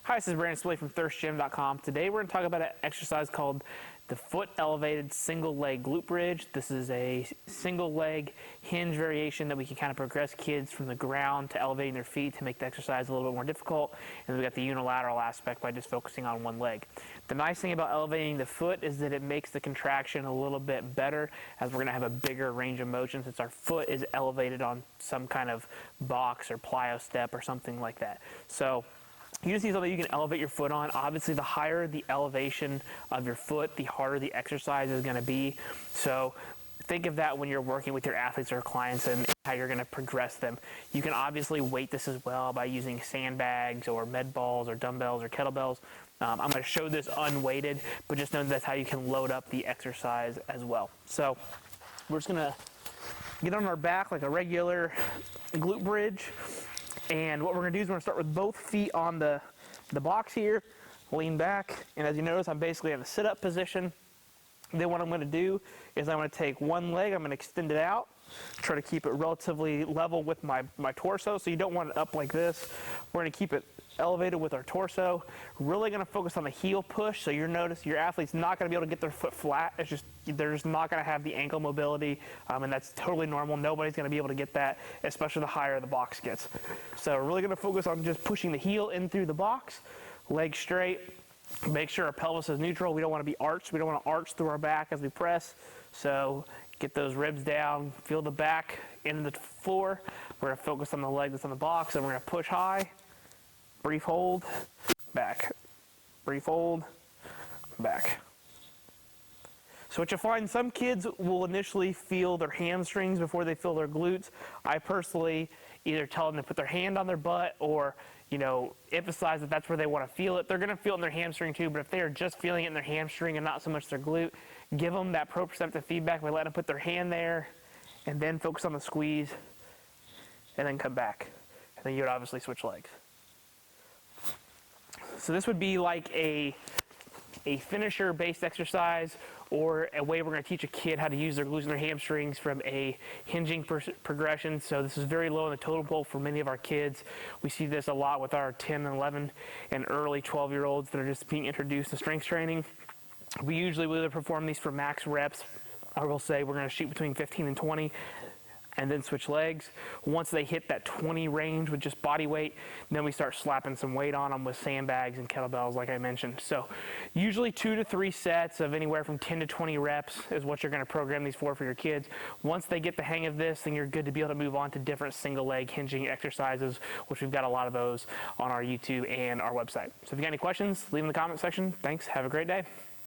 Hi, this is Brandon Splay from thirstgym.com. Today we're going to talk about an exercise called the foot elevated single leg glute bridge. This is a single leg hinge variation that we can kind of progress kids from the ground to elevating their feet to make the exercise a little bit more difficult. And we got the unilateral aspect by just focusing on one leg. The nice thing about elevating the foot is that it makes the contraction a little bit better, as we're going to have a bigger range of motion since our foot is elevated on some kind of box or plyo step or something like that. So you just need something you can elevate your foot on. Obviously, the higher the elevation of your foot, the harder the exercise is going to be. So think of that when you're working with your athletes or clients and how you're going to progress them. You can obviously weight this as well by using sandbags or med balls or dumbbells or kettlebells. I'm going to show this unweighted, but just know that's how you can load up the exercise as well. So we're just going to get on our back like a regular glute bridge. And what we're going to do is we're going to start with both feet on the box here, lean back, and as you notice, I'm basically in a sit-up position. Then what I'm going to do is I'm going to take one leg, I'm going to extend it out, try to keep it relatively level with my torso, so you don't want it up like this. We're going to keep it elevated with our torso. Really going to focus on the heel push, so you'll notice your athlete's not going to be able to get their foot flat. It's just, they're just not going to have the ankle mobility, and that's totally normal. Nobody's going to be able to get that, especially the higher the box gets. So we're really going to focus on just pushing the heel in through the box, leg straight. Make sure our pelvis is neutral. We don't want to be arched. We don't want to arch through our back as we press. So get those ribs down, feel the back into the floor. We're going to focus on the leg that's on the box, and we're going to push high. Brief hold, back. Brief hold, back. So what you'll find, some kids will initially feel their hamstrings before they feel their glutes. I personally either tell them to put their hand on their butt or, emphasize that that's where they want to feel it. They're going to feel it in their hamstring too, but if they are just feeling it in their hamstring and not so much their glute, give them that proprioceptive feedback by letting them put their hand there and then focus on the squeeze and then come back. And then you would obviously switch legs. So this would be like a finisher-based exercise, or a way we're going to teach a kid how to use their glutes and their hamstrings from a hinging progression. So this is very low in the totem pole for many of our kids. We see this a lot with our 10 and 11 and early 12-year-olds that are just being introduced to strength training. We usually will either perform these for max reps. I will say we're going to shoot between 15 and 20. And then switch legs. Once they hit that 20 range with just body weight, then we start slapping some weight on them with sandbags and kettlebells like I mentioned. So usually 2 to 3 sets of anywhere from 10 to 20 reps is what you're going to program these for your kids. Once they get the hang of this, then you're good to be able to move on to different single leg hinging exercises, which we've got a lot of those on our YouTube and our website. So if you got any questions, leave them in the comment section. Thanks. Have a great day.